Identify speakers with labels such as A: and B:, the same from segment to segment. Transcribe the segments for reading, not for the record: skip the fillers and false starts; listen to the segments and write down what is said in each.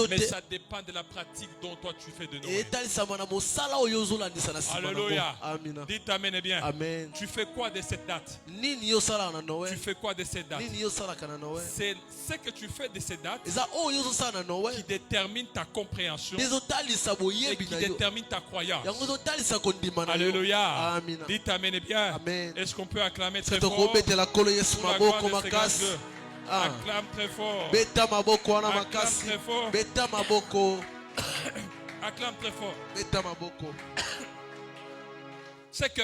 A: Mais ça dépend de la pratique dont toi tu fais de Noël. Alléluia. Dites amen et bien.
B: Amen.
A: Tu fais quoi de cette date? Tu fais quoi de cette date? C'est ce que tu fais de cette date qui détermine ta compréhension et qui détermine ta croyance. Alléluia. Dites amen et bien. Est-ce qu'on peut acclamer très fort? Acclame très fort. Acclame très fort. Acclame très fort. C'est que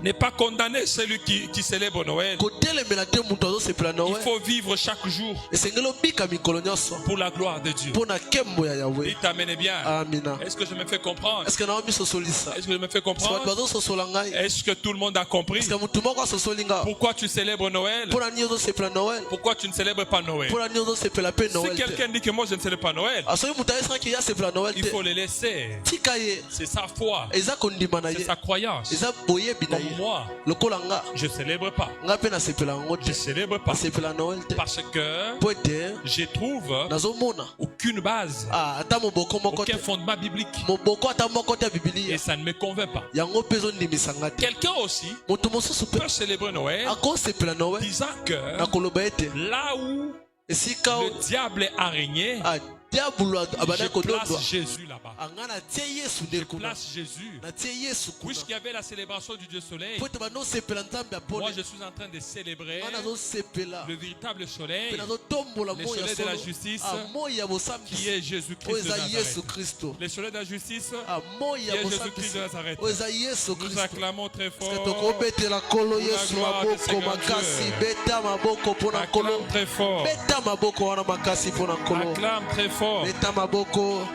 A: n'est pas condamner celui qui célèbre Noël. Il faut vivre chaque jour pour la gloire de Dieu. Dites amen bien. Est-ce que je me fais comprendre? Est-ce que je me fais comprendre? Est-ce que tout le monde a compris? Pourquoi tu célèbres Noël? Pourquoi tu ne célèbres pas Noël? Si quelqu'un dit que moi je ne célèbre pas Noël, il faut le laisser. C'est sa foi. C'est sa croyance. Comme moi, je ne célèbre pas. Je ne célèbre pas. Parce que je trouve aucune base, aucun fondement biblique. Et ça ne me convainc pas. Quelqu'un aussi peut célébrer Noël disant que là où le diable a régné, je place Jésus là-bas. Je place Jésus. Puisqu'il y avait la célébration du Dieu Soleil, moi je suis en train de célébrer le véritable soleil, le soleil de la justice, qui est Jésus-Christ de Nazareth. Le soleil de la justice, qui est Jésus-Christ de Nazareth. Nous acclamons très fort pour la gloire de ce grand Dieu. Acclame très fort. Acclame très fort.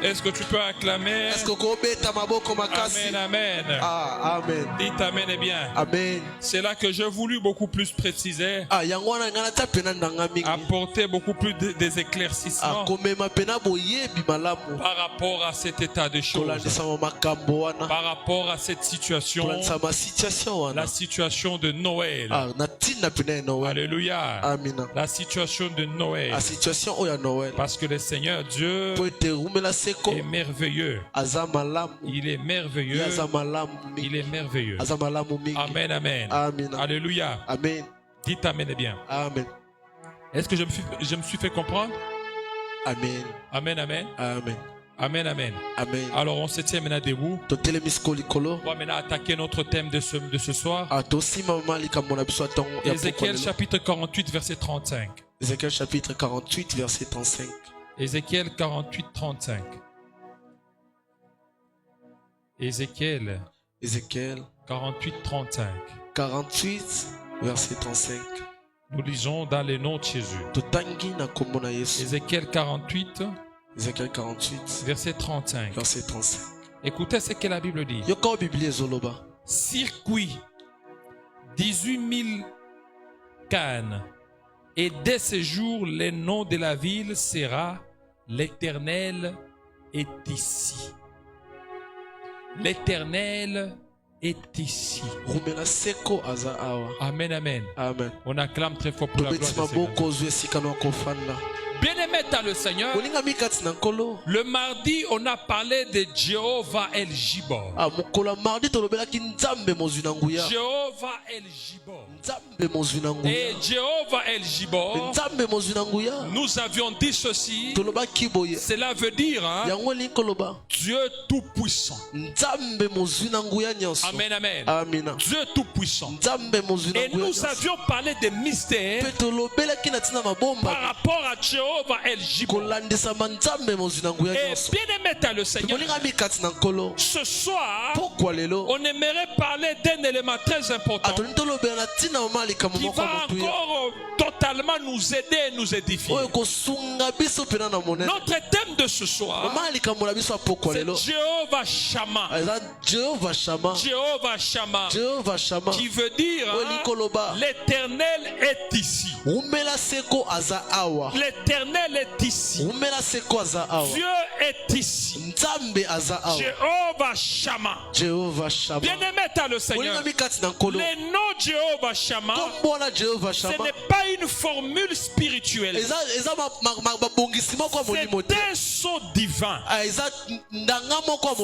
A: Est-ce que tu peux acclamer? Amen, amen.
B: Amen.
A: Dites amen et bien.
B: Amen.
A: C'est là que j'ai voulu beaucoup plus préciser, apporter beaucoup plus des éclaircissements par rapport à cet état de choses, par rapport à cette situation, la situation de Noël. Alléluia. La situation de Noël. Parce que le Seigneur Dieu est merveilleux. Il est merveilleux. Il est merveilleux. Amen, amen. Alléluia. Dites amen et bien.
B: Amen.
A: Est-ce que je me suis fait comprendre?
B: Amen.
A: Amen, amen.
B: Amen.
A: Amen, amen.
B: Amen.
A: Alors on se tient maintenant debout. On va maintenant attaquer notre thème de ce soir. Ézéchiel chapitre 48 verset 35.
B: Ézéchiel chapitre 48 verset 35.
A: Ézéchiel 48 35. Ézéchiel 48 35.
B: 48 verset 35.
A: Nous lisons dans le nom de Jésus. Ézéchiel 48 verset 35.
B: Verset 35.
A: Écoutez ce que la Bible dit. Circuit 18 000 cannes. Et dès ce jour, le nom de la ville sera l'Éternel est ici. L'Éternel est ici. Amen, amen.
B: Amen.
A: On acclame très fort pour la gloire de Dieu. Bien-aimé dans le Seigneur, le mardi, on a parlé de Jéhovah El Gibor. Jéhovah El Gibor. Et Jéhovah El Gibor, nous avions dit ceci. Cela veut dire Dieu Tout-Puissant. Amen, amen. Dieu Tout-Puissant. Et nous avions parlé des mystères par rapport à Jéhovah El Gibor. Et bien aimé dans le Seigneur, ce soir, on aimerait parler d'un élément très important qui va encore totalement nous aider et nous édifier. Notre thème de ce soir, c'est Jéhovah Shammah.
B: Jehovah Shammah.
A: Jehovah Shammah.
B: Jehovah Shammah.
A: Qui veut dire l'Éternel est ici. L'Éternel est ici. Dieu est ici. Jehovah Shammah.
B: Jehovah Shammah.
A: Bien-aimé dans le Seigneur. Le nom Jehovah Shammah, ce n'est pas une formule spirituelle. C'est un sceau divin. C'est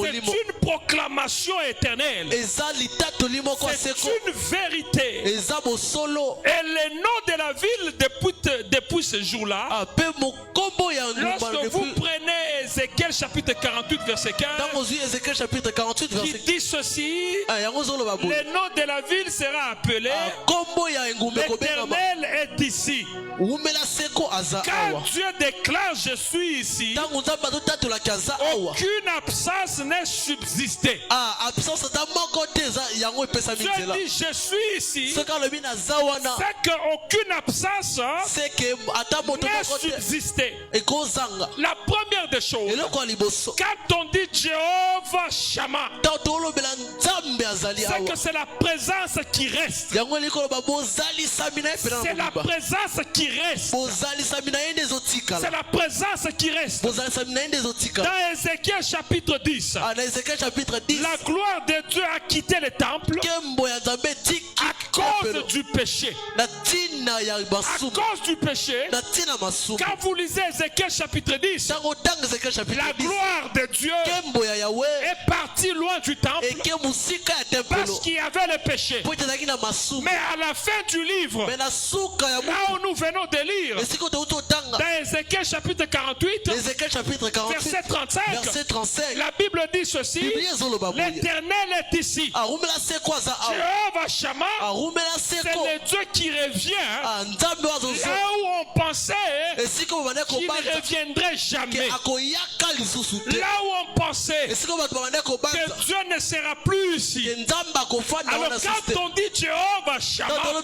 A: une proclamation éternelle. C'est une vérité. Et le nom de la ville depuis ce jour-là, lorsque vous prenez Ézéchiel chapitre 48 verset 15, qui dit ceci, le nom de la ville sera appelé l'Éternel est ici. Quand Dieu déclare je suis ici, aucune absence n'est subsistée. Dieu dit je suis ici, c'est qu'aucune absence n'est subsistée. La première des choses, quand on dit Jehovah Shammah, c'est que c'est la présence qui reste. C'est la présence qui reste. C'est la présence qui reste. Dans Ézéchiel chapitre 10, la gloire de Dieu a quitté le temple à cause du péché. À cause du péché, quand vous lisez Ézéchiel chapitre 10, la gloire de Dieu est partie loin du temple parce qu'il y avait le péché. Mais à la fin du livre, là où nous venons de lire, dans Ézéchiel chapitre 48, verset 35, la Bible dit ceci: l'Éternel est ici. Jehovah Shammah, c'est le Dieu qui revient là où on pensait qu'il ne reviendrait jamais. Là où on pensait que Dieu ne sera plus ici. Alors quand on dit Jehovah Shammah,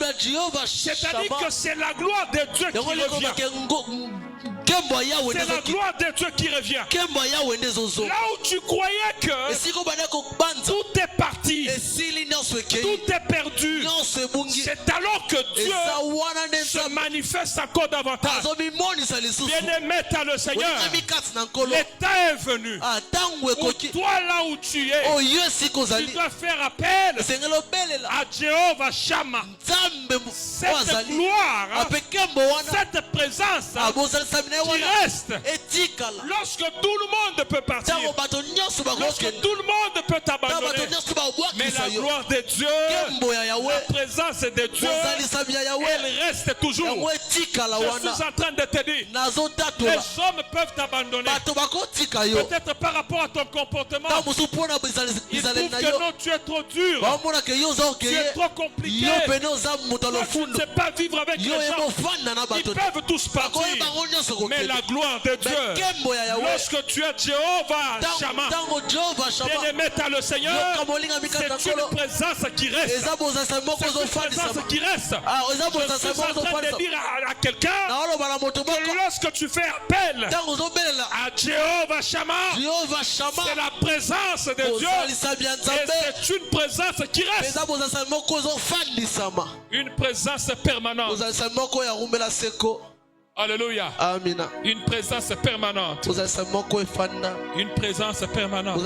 A: c'est-à-dire que c'est la gloire de Dieu qui revient. C'est la gloire de Dieu qui revient. Là où tu croyais que tout est parti, tout est perdu, c'est alors que Dieu se manifeste encore davantage. Bien-aimé dans le Seigneur, le temps est venu où toi là où tu es, tu dois faire appel à Jehovah Shammah. Cette gloire, cette présence qui reste. Lorsque tout le monde peut partir, lorsque tout le monde peut t'abandonner, mais la gloire de Dieu, la présence de Dieu, elle reste toujours. Je suis en train de te dire, les hommes peuvent t'abandonner, peut-être par rapport à ton comportement. Ils trouvent que non, tu es trop dur, tu es trop compliqué, toi, tu ne sais pas vivre avec les gens. Ils peuvent tous partir, mais la gloire de Dieu, lorsque tu es Jehovah Shammah, bien-aimé dans le Seigneur, c'est une présence qui reste. C'est une présence qui reste. Je suis en train de dire à quelqu'un que lorsque tu fais appel à Jehovah Shammah, c'est la présence de Dieu et c'est une présence qui reste. Une présence permanente. Alléluia.
B: Amina.
A: Une présence permanente. Une présence permanente.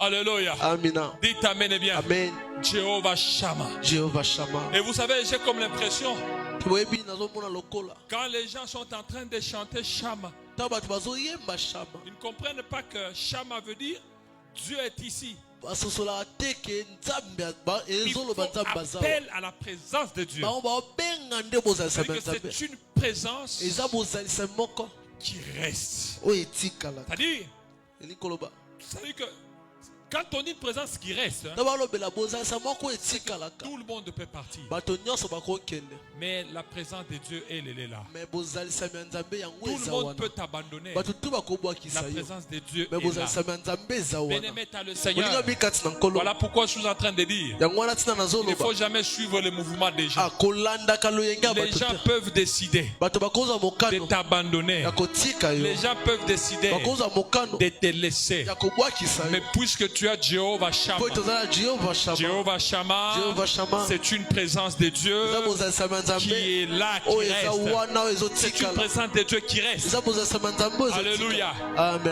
A: Alléluia.
B: Amina.
A: Dites amen et bien.
B: Amen.
A: Jehovah Shammah.
B: Jehovah Shammah.
A: Et vous savez, j'ai comme l'impression, quand les gens sont en train de chanter Shammah, ils ne comprennent pas que Shammah veut dire Dieu est ici. Il faut appel à la présence de Dieu. C'est une présence qui reste. C'est-à-dire que quand on dit une présence qui reste, tout le monde peut partir. Mais la présence de Dieu, elle est là. Tout le monde peut t'abandonner. La présence de Dieu est là. Bien-aimé dans le Seigneur, voilà pourquoi je suis en train de dire, il ne faut jamais suivre le mouvement des gens. Les gens peuvent décider de t'abandonner. Les gens peuvent décider de te laisser. Mais puisque tu tu as Jéhovah Shammah. Jéhovah Shammah, c'est une présence de Dieu qui est là, qui reste. C'est une présence de Dieu qui reste. Alléluia.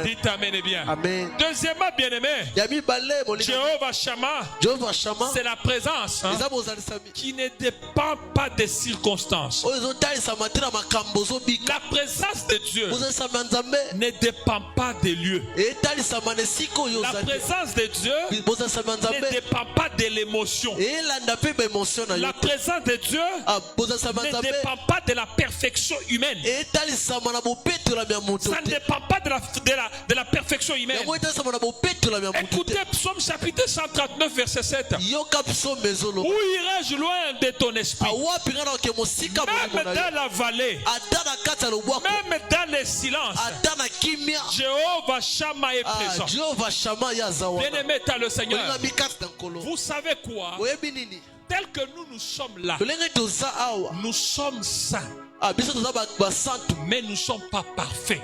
A: Dites Amen et bien. Deuxièmement, bien-aimé, Jéhovah Shammah, c'est la présence qui ne dépend pas des circonstances. La présence de Dieu ne dépend pas des lieux. La présence de Dieu ne dépend pas de l'émotion. La présence de Dieu ne dépend pas de la perfection humaine. Ça ne dépend pas de la perfection humaine. Écoutez Psaume chapitre 139 verset 7. Où irai-je loin de ton esprit? Même dans la vallée, même dans les silences, Jéhovah Shammah est présent. Bien-aimé dans le Seigneur, vous savez quoi? Tel que nous sommes là, nous sommes saints, mais nous ne sommes pas parfaits.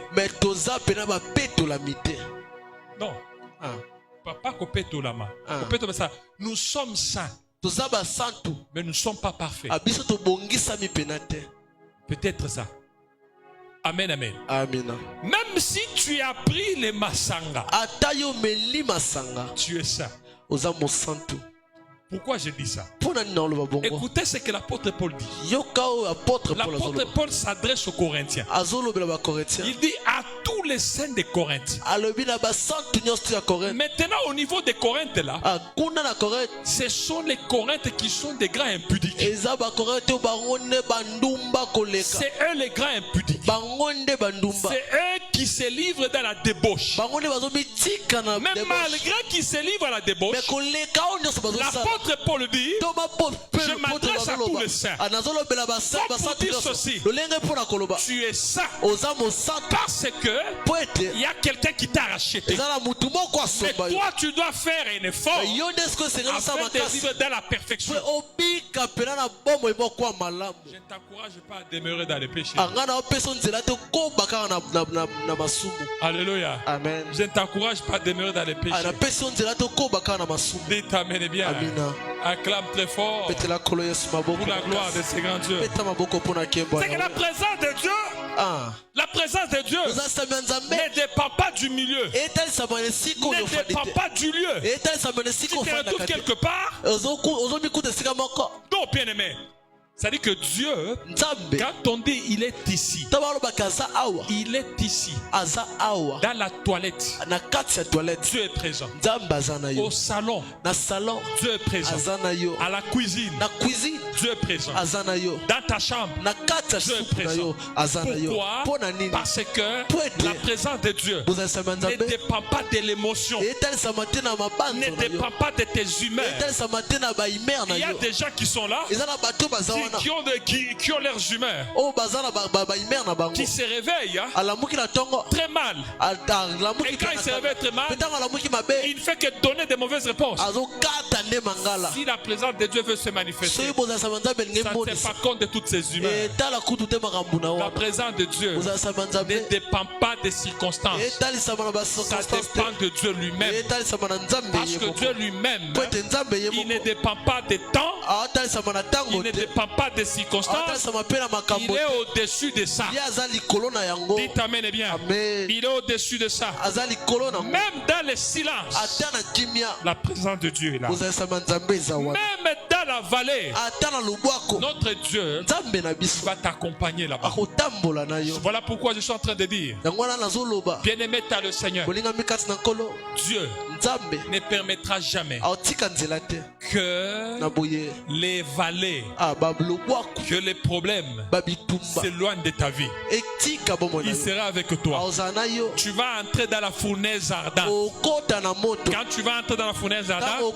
A: Non. Papa kopéto lama. Nous sommes saints, mais nous ne sommes pas parfaits. Peut-être ça. Amen, amen. Même si tu as pris les masanga, tu es saint. Pourquoi je dis ça? Écoutez ce que l'apôtre Paul dit. L'apôtre Paul s'adresse aux Corinthiens. Il dit à tous les saints de Corinthe. Maintenant au niveau des Corinthes là, ce sont les Corinthes qui sont des grands impudiques. C'est eux les grands impudiques. C'est eux qui se livrent dans la débauche. Mais malgré qu'ils se livrent à la débauche, l'apôtre Paul dit, je m'adresse à tous les saints. Pour dire ceci, tu es saint parce que il y a quelqu'un qui t'a racheté. Mais toi tu dois faire un effort afin de vivre dans la perfection. Je ne t'encourage pas à demeurer dans le péché. Alléluia.
B: Amen.
A: Je ne t'encourage pas à demeurer dans le péché. Dites Amen et bien. Acclame très fort pour la gloire de ces grands dieux. C'est que la présence de Dieu, la présence de Dieu ne dépend pas du milieu, ne dépend pas du lieu. Si tu te retrouves quelque part, non, bien aimé. C'est-à-dire que Dieu, quand on dit il est ici, il est ici. Dans la toilette, Dieu est présent. Au salon, Dieu est présent. À la cuisine, Dieu est présent. Dans ta chambre, Dieu est présent. Pourquoi? Parce que la présence de Dieu ne dépend pas de l'émotion, ne dépend pas de tes humeurs. Il y a des gens qui sont là, qui ont leurs humeurs, qui se réveillent très mal. Et quand il se réveille très mal, il ne fait que donner des mauvaises réponses. Si la présence de Dieu veut se manifester, ça ne tient pas compte de toutes ces humeurs. La présence de Dieu ne dépend pas des circonstances. Ça dépend de Dieu lui-même. Parce que Dieu lui-même, il ne dépend pas des temps, il ne dépend pas des circonstances, il est au-dessus de ça. Dites Amen et bien. Il est au-dessus de ça. Même dans le silence, la présence de Dieu est là. Même dans la vallée, notre Dieu va t'accompagner là-bas. Voilà pourquoi je suis en train de dire, bien-aimé dans le Seigneur, Dieu ne permettra jamais que les vallées, que les problèmes s'éloignent de ta vie. Il sera avec toi. Tu vas entrer dans la fournaise ardente. Quand tu vas entrer dans la fournaise ardente,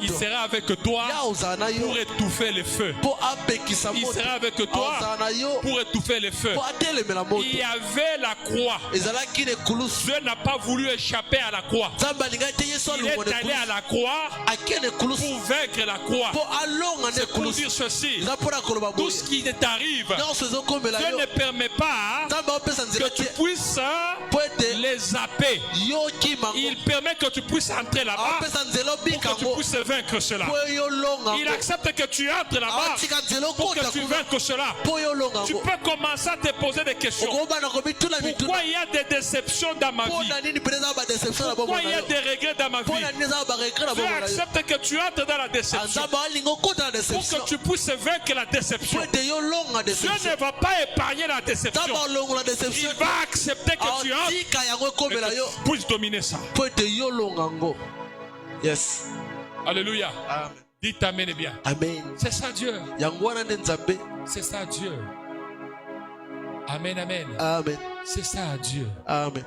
A: il sera avec toi pour étouffer le feu. Il sera avec toi pour étouffer le feu. Il y avait la croix. Dieu n'a pas voulu échapper à la croix. Il est allé à la croix pour vaincre la croix. C'est pour dire ceci. Tout ce qui t'arrive, Dieu ne permet pas que tu puisses les zapper. Il permet que tu puisses entrer là-bas pour que tu puisses vaincre cela. Il accepte que tu entres là-bas pour que tu vaincres cela. Tu peux commencer à te poser des questions. Pourquoi il y a des déceptions dans ma vie? Pourquoi il y a des regrets dans ma vie? Dieu accepte que tu entres dans la déception pour que tu puisses vaincre la déception. Dieu ne va pas épargner la déception. Il va accepter que tu entres et que tu puisses dominer ça.
B: Yes.
A: Alléluia.
B: Amen.
A: Dites Amen et bien.
B: Amen.
A: C'est ça Dieu. C'est ça Dieu. Amen, amen.
B: Amen.
A: C'est ça Dieu.
B: Amen.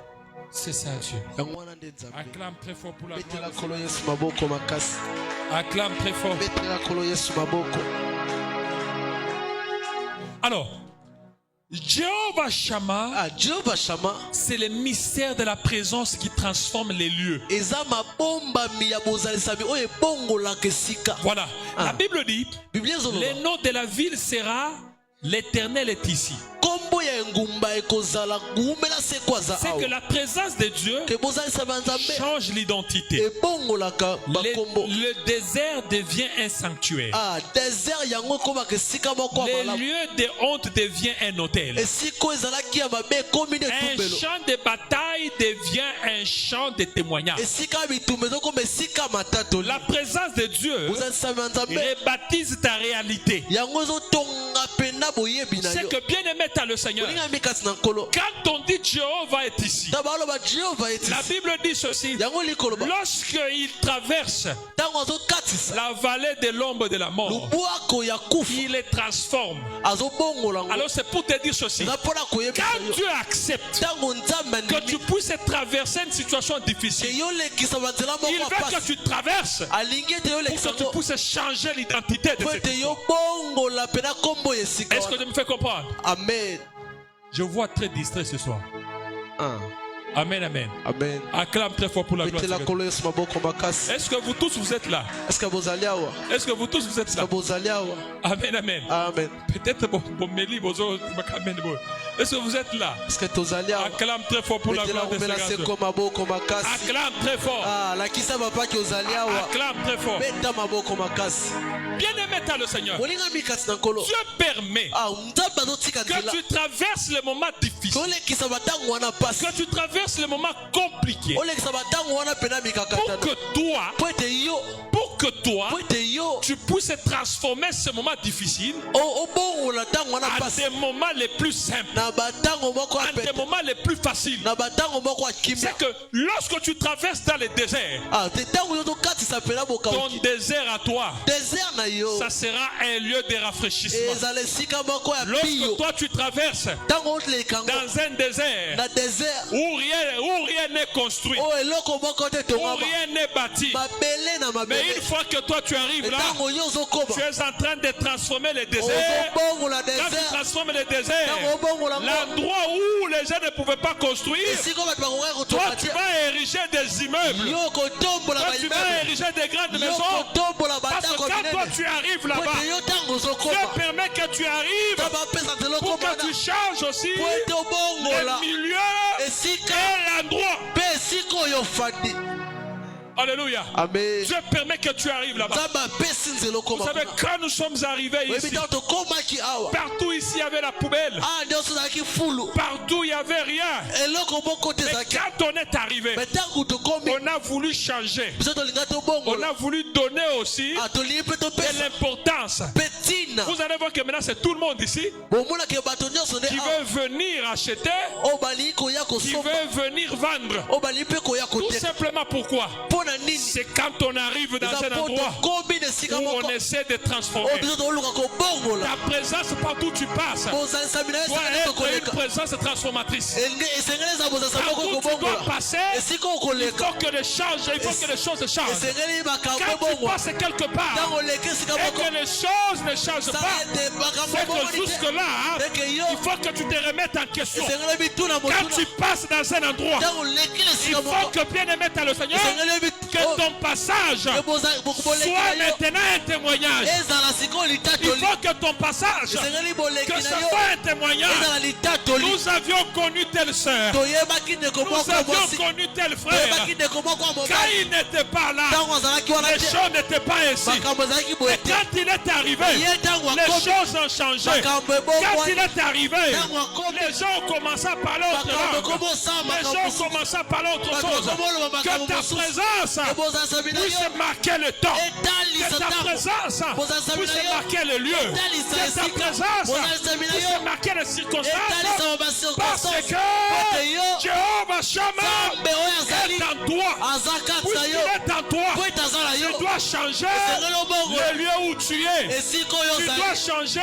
A: C'est ça Dieu. Acclame très fort pour la gloire. Acclame très fort. Alors, Jéhovah Shammah, c'est le mystère de la présence qui transforme les lieux. Voilà. La Bible dit, le nom de la ville sera l'Éternel est ici. C'est que la présence de Dieu change l'identité. Le désert devient un sanctuaire. Le lieu de honte devient un hôtel. Un champ de bataille devient un champ de témoignage. La présence de Dieu rebaptise ta réalité. C'est que bien aimé t'as le Seigneur. Quand on dit Jéhovah est ici, la Bible dit ceci: lorsqu'il traverse la vallée de l'ombre de la mort, il les transforme. Alors c'est pour te dire ceci: quand Dieu accepte que tu puisses traverser une situation difficile, il veut que tu traverses pour que tu puisses changer l'identité de cette situation. Est-ce que tu me fais comprendre?
B: Amen.
A: Je vois très distrait ce soir. Amen, amen. Amen. Acclame très fort pour la gloire de Dieu. Est-ce que vous tous vous êtes là? Est-ce que vous tous vous êtes là? Amen, amen. Amen. Peut-être est-ce que vous êtes là? Acclame très fort pour la gloire de Dieu. Acclame très fort. Acclame très fort. Bien aimé t'as le Seigneur. Dieu permet que tu traverses les moments difficiles, que tu traverses les moments compliqués, pour que toi tu puisses transformer ce moment difficile en des moments les plus simples, en des moments les plus faciles. C'est que lorsque tu traverses dans le désert, ton désert à toi, ça sera un lieu de rafraîchissement. Lorsque toi tu traverses dans un désert où rien n'est construit, où rien n'est bâti, mais une fois que toi tu arrives là, tu es en train de transformer le désert. Quand tu transformes le désert, l'endroit où les gens ne pouvaient pas construire, toi tu vas ériger des immeubles, toi tu vas ériger des grandes maisons. Parce que quand toi tu arrives là-bas, Dieu permet que tu arrives pour que tu changes aussi le milieu et l'endroit. Alléluia. Amen. Dieu permet que tu arrives là-bas. Vous savez, quand nous sommes arrivés ici, partout ici il y avait la poubelle, partout il n'y avait rien. Mais quand on est arrivé, on a voulu changer, on a voulu donner aussi de l'importance. Vous allez voir que maintenant c'est tout le monde ici qui veut venir acheter, qui veut venir vendre. Tout simplement pourquoi? C'est quand on arrive dans un endroit où on essaie de transformer. Ta présence partout où tu passes doit être une présence transformatrice. Partout où tu dois passer, il faut que les choses changent. Quand tu passes quelque part et que les choses ne changent pas, c'est que jusque-là, il faut que tu te remettes en question. Quand tu passes dans un endroit, il faut que bien aimé t'as le Seigneur, que ton passage soit maintenant un témoignage. Il faut que ton passage, que ce soit un témoignage. Nous avions connu telle sœur, nous avions connu tel frère, quand il n'était pas là, les choses n'étaient pas ainsi. Et quand il est arrivé, les choses ont changé. Quand il est arrivé, les gens ont commencé à parler autre langue. Les gens ont commencé à parler autre chose. Que ta présence puisse marquer le temps. Que ta présence puisse marquer le lieu. Que ta présence puisse marquer les circonstances. Parce que Jéhovah Shammah est en toi. Puisqu'il est en toi, tu dois changer le lieu où tu es. Tu dois changer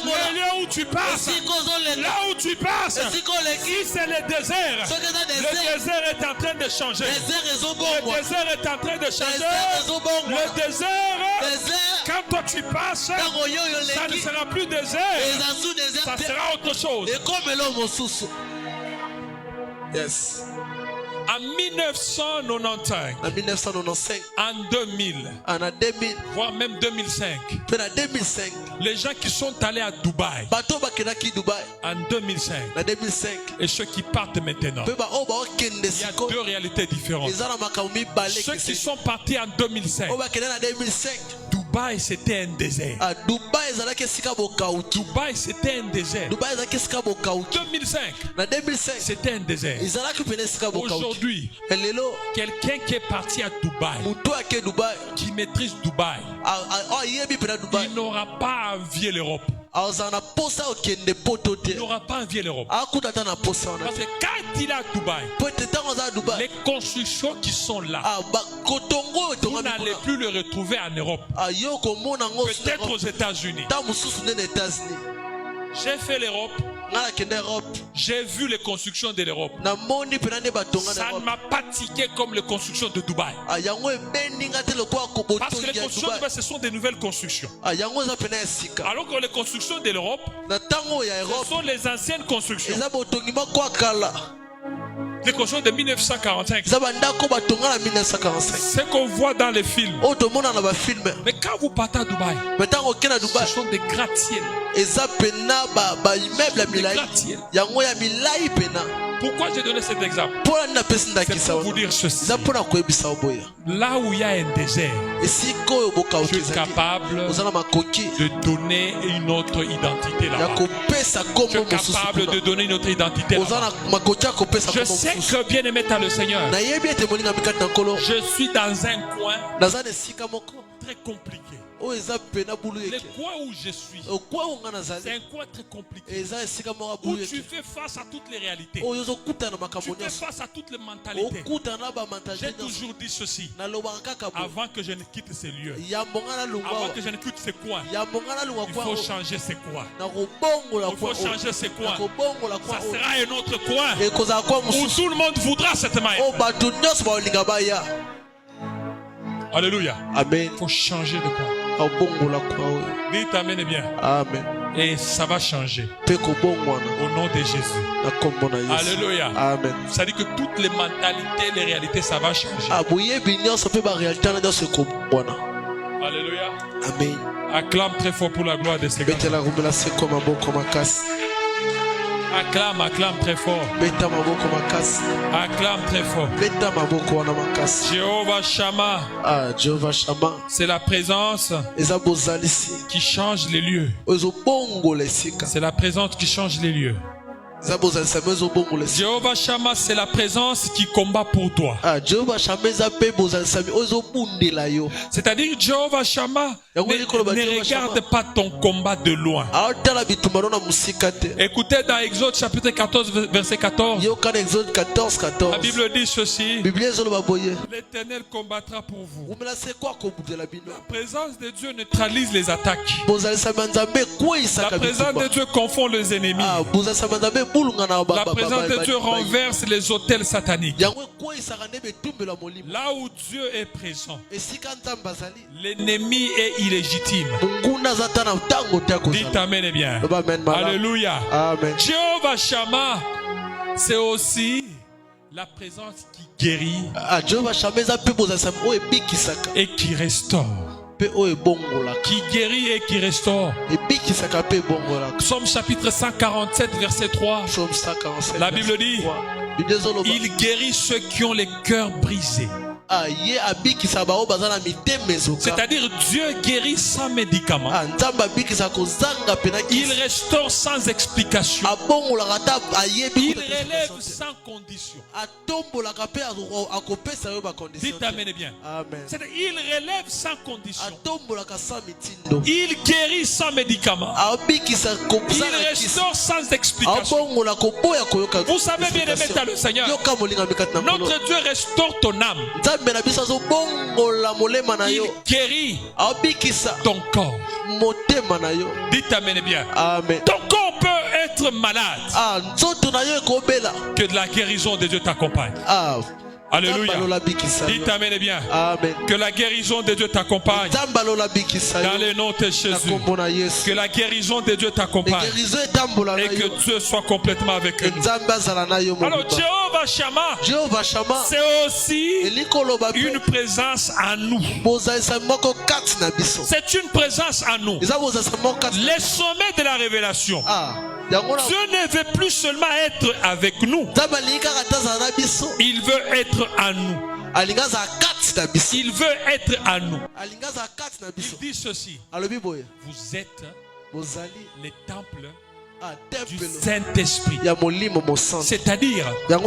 A: le lieu où tu passes. Là où tu passes, si c'est le désert, le désert est en train de changer. Le désert est en train de changer. Le désert, quand toi tu passes, ça ne sera plus désert. Ça sera autre chose.
B: Yes.
A: En 1995, en 2000, voire même 2005, les gens qui sont allés à Dubaï en 2005 et ceux qui partent maintenant, il y a deux réalités différentes. Ceux qui sont partis en 2005, Dubaï c'était un désert. Dubaï c'était un désert. 2005 c'était un désert. Aujourd'hui, quelqu'un qui est parti à Dubaï, qui maîtrise Dubaï, il n'aura pas à envier l'Europe. Il n'aura pas envié l'Europe. Parce que quand il est à Dubaï, les constructions qui sont là, vous n'allez plus le retrouver en Europe. Peut-être aux États-Unis. J'ai fait l'Europe. J'ai vu les constructions de l'Europe. Ça ne m'a pas tiqué comme les constructions de Dubaï. Parce que les constructions de Dubaï, ce sont des nouvelles constructions. Alors que les constructions de l'Europe, ce sont les anciennes constructions. Les constructions de 1945. Ce qu'on voit dans les films. Mais quand vous partez à Dubaï, ce sont des gratte-ciels. Pourquoi j'ai donné cet exemple? C'est pour vous dire ceci. Là où il y a un désert, je suis capable de donner une autre identité là-bas. Je suis capable de donner une autre identité là-bas. Je sais que bien aimé dans le Seigneur, je suis dans un coin très compliqué. Le coin où je suis, c'est un coin très compliqué où tu fais face à toutes les réalités. Tu fais face à toutes les mentalités. J'ai toujours dit ceci: avant que je ne quitte ces lieux, avant que je ne quitte ces coins, il faut changer ces coins. Il faut changer ces coins. Ça sera un autre coin où tout le monde voudra cette main. Alléluia. Amen. Il faut changer de coin. Dites amen bien. Amen. Et ça va changer. Au nom de Jésus. Alléluia. Amen. Ça dit que toutes les mentalités, les réalités, ça va changer. Alléluia. Amen. Acclame très fort pour la gloire de Seigneur. Acclame, acclame très fort. Acclame très fort. Jéhovah Shammah. C'est la présence qui change les lieux. C'est la présence qui change les lieux. Jéhovah Shammah, c'est la présence qui combat pour toi. C'est-à-dire Jéhovah Shammah ne regarde pas ton combat de loin. Écoutez dans Exode chapitre 14 verset 14. La Bible dit ceci: l'Éternel combattra pour vous. La présence de Dieu neutralise les attaques. La présence de Dieu confond les ennemis. La présence de Dieu renverse les autels sataniques. Là où Dieu est présent, l'ennemi est illégitime. Dites amen et bien. Alléluia. Amen. Jéhovah Shammah, c'est aussi la présence qui guérit et qui restaure. qui guérit et qui restaure. Psaume chapitre 147 verset 3. La Bible dit, il guérit ceux qui ont les cœurs brisés. C'est-à-dire Dieu guérit sans médicament. Il restaure sans explication. Il relève sans condition. Dites amen bien. C'est-à-dire il relève sans condition. Il guérit sans médicament. Il restaure sans explication. Vous savez bien aimé dans le Seigneur, notre Dieu restaure ton âme. Il guérit ton corps. Dites amen bien. Ton corps peut être malade. Que de la guérison de Dieu t'accompagne. Alléluia. Dites amen bien. Que la guérison de Dieu t'accompagne. Dans le nom de Jésus. Que la guérison de Dieu t'accompagne. Et que Dieu soit complètement avec nous. Alors Jéhovah Shammah, c'est aussi une présence en nous. C'est une présence en nous. Les sommets de la révélation. Dieu ne veut plus seulement être avec nous. Il veut être en nous. Il veut être en nous. Il dit ceci. Vous êtes les temples du Saint-Esprit. C'est-à-dire, là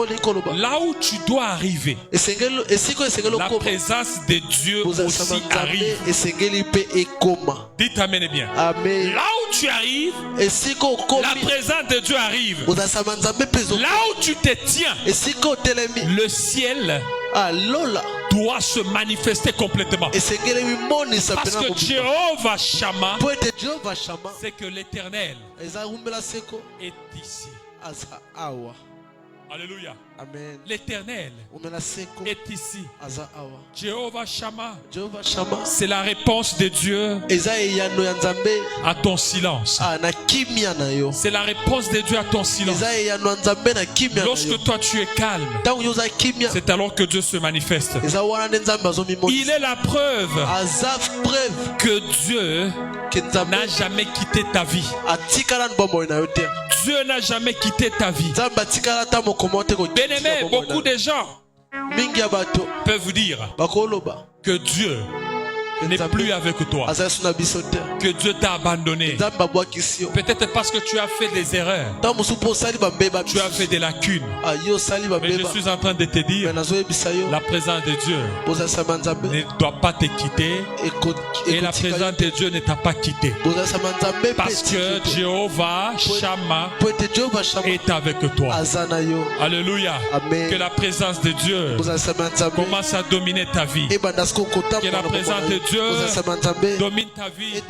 A: où tu dois arriver, la présence de Dieu aussi arrive. Dites amen bien. Là où tu arrives, la présence de Dieu arrive. Là où tu te tiens, le ciel doit se manifester complètement. Parce que Jéhovah Shammah, c'est que l'Éternel est ici. Alléluia.
B: Amen.
A: L'Éternel est ici. Jéhovah Shammah,
B: Shammah,
A: c'est la réponse de Dieu à ton silence. C'est la réponse de Dieu à ton silence. Lorsque toi tu es calme, c'est alors que Dieu se manifeste. Il est la preuve que Dieu n'a jamais quitté ta vie. Dieu n'a jamais quitté ta vie. Bien-aimé, beaucoup de gens peuvent vous dire que Dieu n'est plus avec toi, que Dieu t'a abandonné. Peut-être parce que tu as fait des erreurs, tu as fait des lacunes. Mais je suis en train de te dire, la présence de Dieu ne doit pas te quitter, et la présence de Dieu ne t'a pas quitté, parce que Jéhovah Shammah est avec toi. Alléluia. Que la présence de Dieu commence à dominer ta vie. Que la présence de Dieu domine ta vie.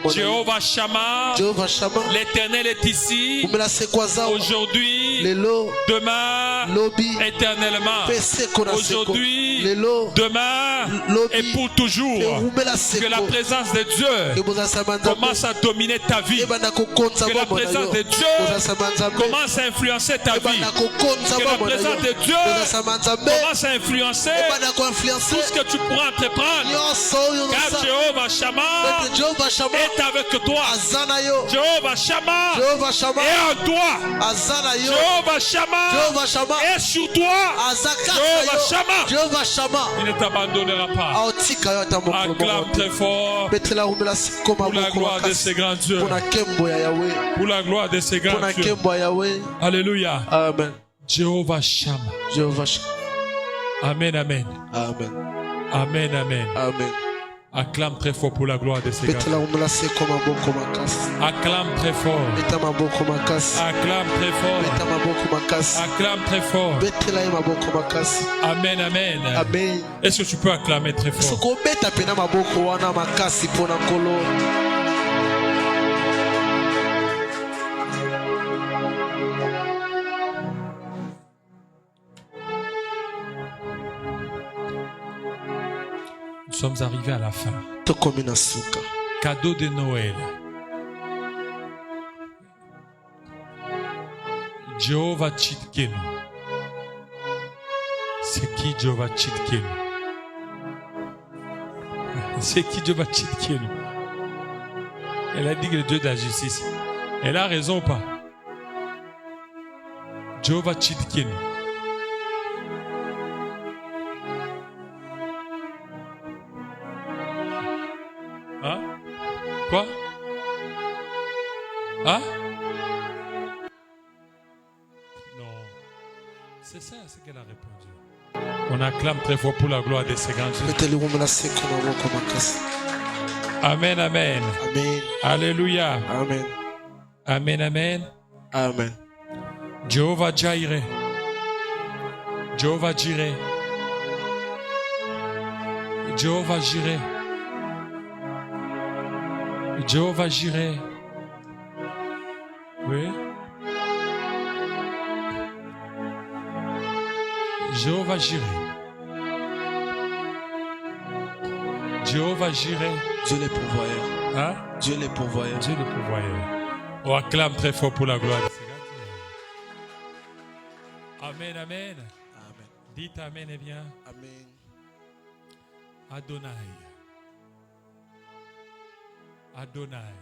A: Jéhovah Shammah, l'Éternel est ici, aujourd'hui, demain, éternellement. Aujourd'hui, demain et pour toujours. Que la présence de Dieu commence à dominer ta vie. Que la présence de Dieu commence à influencer ta vie. Que la présence de Dieu commence à influencer tout ce que tu pourras entreprendre. Car Jéhovah Shammah est avec toi. Jéhovah Shammah est en toi. Jéhovah Shammah est sur toi. Jéhovah Shammah, il ne t'abandonnera pas. Acclame très fort pour la gloire de ces grands dieux. Pour la gloire de ces grands dieux. Alléluia.
B: Amen.
A: Jéhovah Shammah. Amen, amen.
B: Amen.
A: Amen, amen.
B: Amen.
A: Acclame très fort pour la gloire de ces gars. Acclame très fort. Acclame très fort. Acclame très fort. Amen, amen.
B: Amen.
A: Est-ce que tu peux acclamer très fort? Nous sommes arrivés à la fin. Cadeau de Noël. Jéhovah Tchidkenu. C'est qui Jéhovah Tchidkenu? C'est qui Jehovah Tsidkenu? Elle a dit que le Dieu de la justice. Elle a raison ou pas? Jehovah Tsidkenu. Hein? Quoi? Hein? Non. C'est ça ce qu'elle a répondu. On acclame très fort pour la gloire de ces grands Dieu. Amen, amen.
B: Amen.
A: Alléluia.
B: Amen.
A: Amen, amen.
B: Amen.
A: Jehovah Jireh. Jehovah Jireh. Jehovah Jireh. Jehovah Jireh. Oui. Jehovah Jireh. Jehovah Jireh.
B: Dieu les pourvoyeurs.
A: Hein?
B: Dieu les pourvoyeurs.
A: Dieu les pourvoyeurs. On acclame très fort pour la gloire de ces gars. Amen, amen.
B: Amen.
A: Dites amen et bien.
B: Amen.
A: Adonai. Adonai.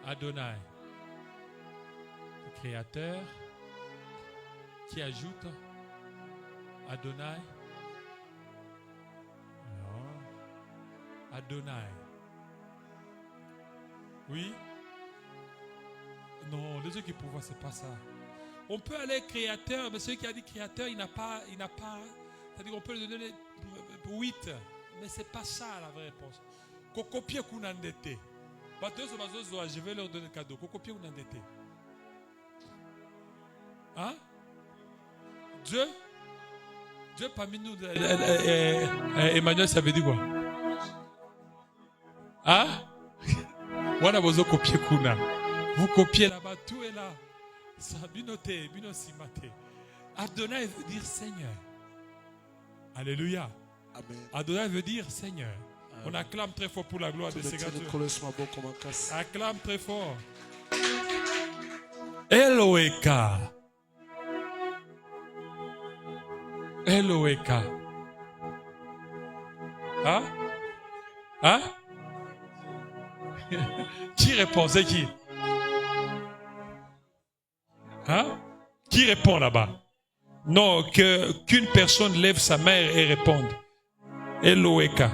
A: Adonai. Le Créateur qui ajoute Adonai. Non. Adonai. Oui. Non, les yeux qui pouvoient, c'est pas ça. On peut aller créateur, mais celui qui a dit créateur, il n'a pas. C'est-à-dire qu'on peut lui donner 8, mais c'est pas ça la vraie réponse. Kokopie kunandete. Je vais leur donner le cadeau. Kokopie kunandete. Hein? Dieu parmi nous, Emmanuel, ça veut dire quoi? Hein? Voilà vos copier kuna. Vous copiez là-bas, tout est là. Binote, binosimate. Adonai veut dire Seigneur. Alléluia.
B: Amen.
A: Adonai veut dire Seigneur. Amen. On acclame très fort pour la gloire de ces gars. Acclame très fort. Eloheka. Eloheka. Hein? Hein? Qui répond? C'est qui? Hein? Qui répond là-bas? Non, qu'une personne lève sa main et réponde. Eloheka.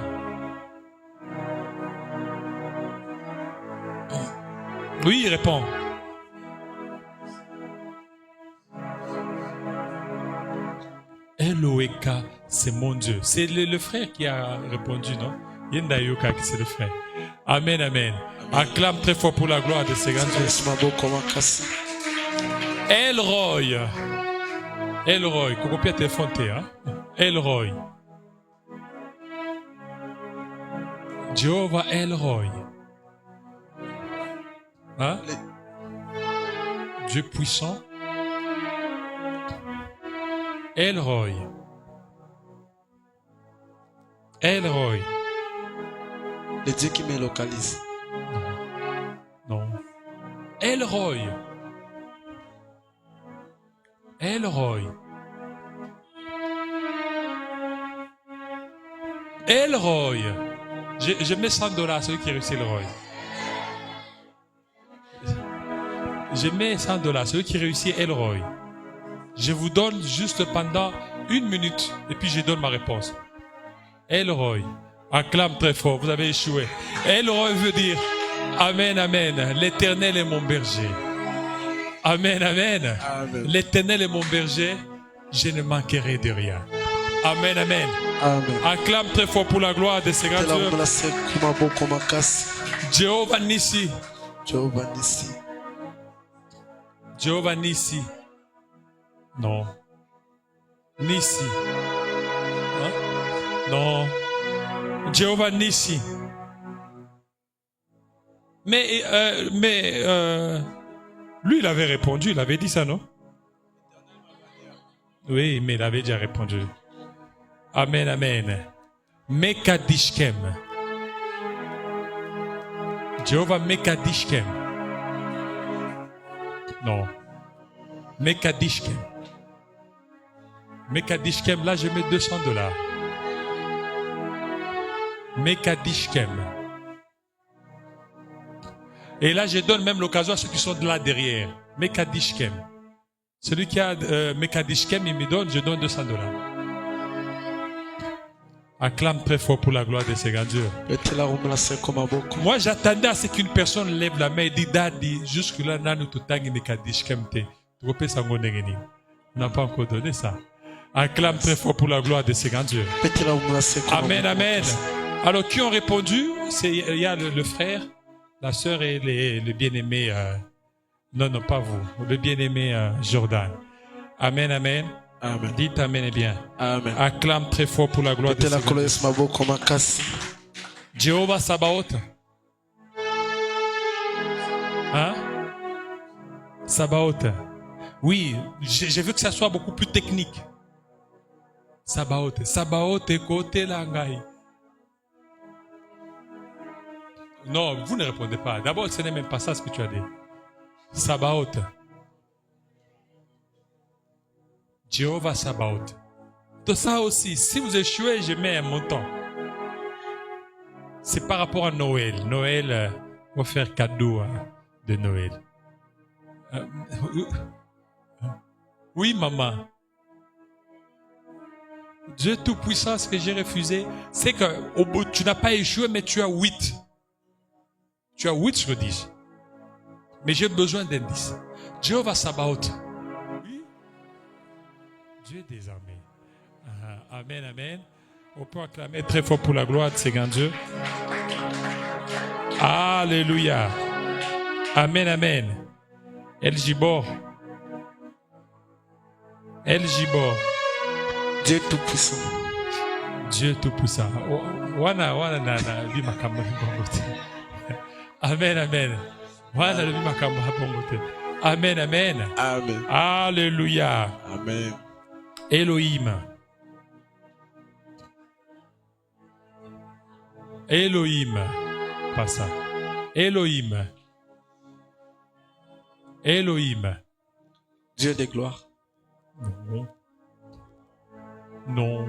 A: Oui, il répond. Eloheka, c'est mon Dieu. C'est le frère qui a répondu, non? Yendayoka, c'est le frère. Amen, amen. Acclame très fort pour la gloire de ces grands dieux. Elroy. Elroy. Kokopia téléphone, hein? Elroy. Jehovah Elroy. Hein? Dieu puissant. Elroy. Elroy.
B: Le Dieu qui me localise.
A: Non. Elroy. Elroy. Elroy. Je mets $100 à celui qui réussit Elroy. Je mets $100 à celui qui réussit Elroy. Je vous donne juste pendant 1 minute et puis je donne ma réponse. Elroy. Acclame très fort, vous avez échoué. Elroy veut dire Amen, amen. L'Éternel est mon berger. Amen, amen. Amen. L'Éternel est mon berger, je ne manquerai de rien. Amen, amen.
B: Amen.
A: Acclame très fort pour la gloire de ces grands dieux. Jehovah Nissi.
B: Jehovah Nissi.
A: Jehovah Nissi. Non. Nissi. Hein? Non. Jehovah Nissi. Mais lui, il avait répondu, il avait dit ça, non? Oui, mais il avait déjà répondu. Amen, amen. Mekadishkem. Jehovah Mekadishkem. Non. Mekadishkem. Mekadishkem, là, je mets $200. Mekadishkem. Et là, je donne même l'occasion à ceux qui sont de là derrière. Mekadishkem. Celui qui a Mekadishkem, il me donne, je donne $200. Acclame très fort pour la gloire de ces grands dieux. Moi, j'attendais à ce qu'une personne lève la main et dit Daddy, jusque-là, on n'a pas encore donné ça. Acclame très fort pour la gloire de ces grands dieux. Amen, amen. Alors, qui ont répondu? Il y a le frère, la sœur et le bien-aimé. Non, pas vous. Le bien-aimé Jordan. Amen, amen.
B: Amen.
A: Dites amen et bien.
B: Amen.
A: Acclame très fort pour la gloire de Dieu. Jéhovah Sabaoth. Hein? Sabaoth. Oui, je veux que ça soit beaucoup plus technique. Sabaoth. Sabaoth est côté langai. Non, vous ne répondez pas. D'abord, ce n'est même pas ça ce que tu as dit. Sabaoth. Jéhovah Sabaoth. De ça aussi, si vous échouez, je mets un montant. C'est par rapport à Noël. Noël, on va faire cadeau de Noël. Oui, maman. Dieu Tout-Puissant, ce que j'ai refusé, c'est que au bout, tu n'as pas échoué, mais tu as 8. Tu as 8 sur 10. Mais j'ai besoin d'indices. Jéhovah Sabaoth. Oui. Dieu des armées. Amen, amen. On peut acclamer très fort pour la gloire de ces grands dieux. Alléluia. Amen, amen. El Gibor. El Gibor.
B: Dieu Tout-Puissant.
A: Dieu Tout-Puissant. Wana bima kama bongote. Amen, amen. Wana bima kama bongote. Amen, amen.
B: Amen.
A: Alléluia.
B: Amen.
A: Elohim. Elohim. Pas ça. Elohim. Elohim.
B: Dieu de gloire.
A: Non. Non.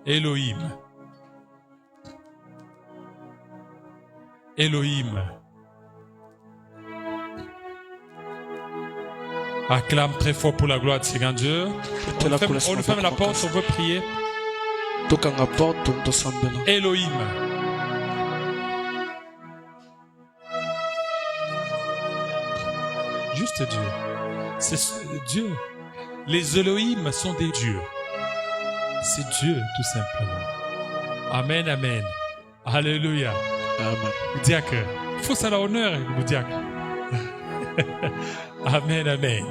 A: Elohim. Elohim. Acclame très fort pour la gloire de ces grands dieux. On ferme la porte, on veut prier. Elohim. Juste Dieu. C'est Dieu. Les Elohim sont des dieux. C'est Dieu, tout simplement. Amen, amen. Alléluia.
B: Amen.
A: Diacre. Il faut ça l'honneur, le diacre. Amen, amen.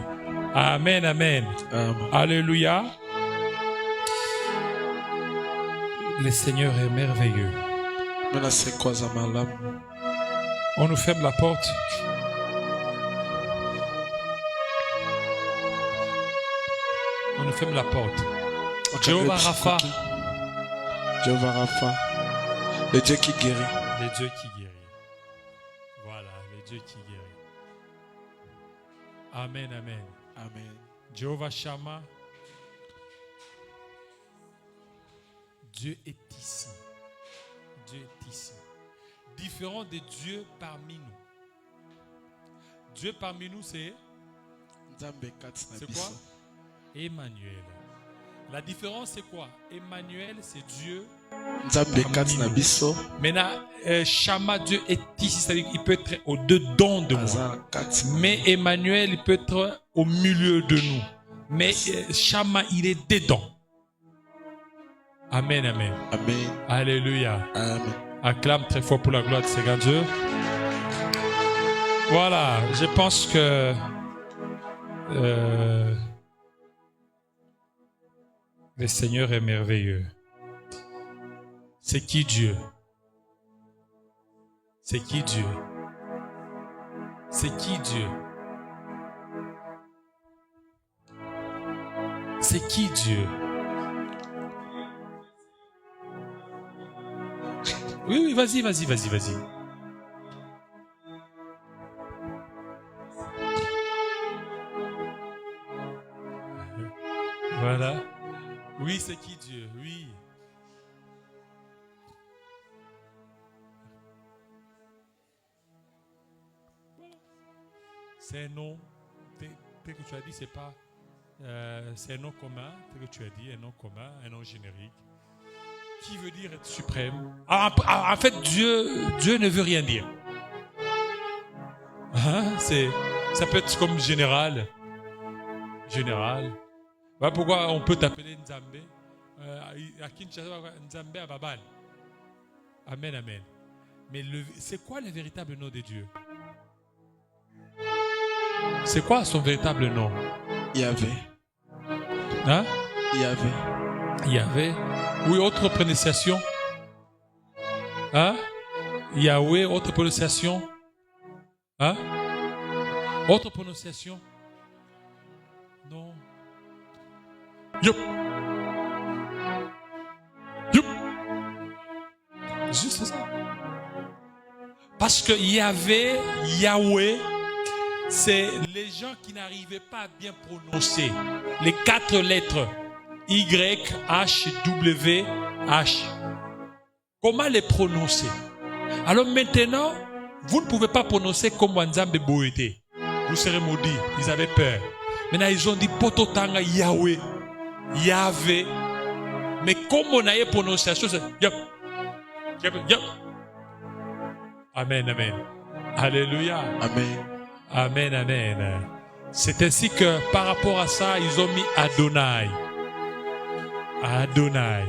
A: Amen, amen.
B: Amen.
A: Alléluia. Le Seigneur est merveilleux. On nous ferme la porte. On nous ferme la porte. Jéhovah Rapha.
B: Jéhovah Rapha. Le Dieu qui guérit.
A: Le Dieu qui guérit. Voilà, le Dieu qui guérit. Amen, amen.
B: Amen.
A: Jéhovah Shammah. Dieu est ici. Dieu est ici. Différent des dieux parmi nous. Dieu parmi nous, c'est quoi? Emmanuel. La différence, c'est quoi? Emmanuel, c'est Dieu. Maintenant, Shammah, Dieu est ici, c'est-à-dire qu'il peut être au-dedans de moi. Mais Emmanuel, il peut être au milieu de nous. Mais Shammah, il est dedans. Amen, amen.
B: Amen.
A: Alléluia.
B: Amen.
A: Acclame très fort pour la gloire de ces grands dieux. Voilà, je pense que le Seigneur est merveilleux. C'est qui Dieu? C'est qui Dieu? C'est qui Dieu? C'est qui Dieu? Oui, vas-y. Voilà. Oui, c'est qui Dieu? Oui. C'est un nom. Tel que tu as dit, c'est pas. C'est un nom commun. Tel que tu as dit, un nom commun, un nom générique. Qui veut dire être suprême? En fait, Dieu ne veut rien dire. Hein? Ça peut être comme général. Général. Voilà pourquoi on peut t'appeler Nzambe. À Kinshasa, Nzambe à Babal. Amen, amen. Mais c'est quoi le véritable nom de Dieu? C'est quoi son véritable nom?
B: Yahvé.
A: Hein?
B: Yahvé.
A: Yahvé. Oui, autre prononciation. Hein? Yahweh, autre prononciation. Hein? Autre prononciation. Non. Yup. Yup. Juste ça. Parce que Yahvé, Yahweh, c'est les gens qui n'arrivaient pas à bien prononcer les 4 lettres Y, H, W, H. Comment les prononcer? Alors maintenant, vous ne pouvez pas prononcer comme Nzambe Boété. Vous serez maudits. Ils avaient peur. Maintenant, ils ont dit Pototanga Yahweh, Yahvé. Mais comme on a eu prononciation, c'est Yop. Yop, Yop. Amen, amen. Alléluia.
B: Amen.
A: Amen, amen. C'est ainsi que par rapport à ça, ils ont mis Adonai. Adonai.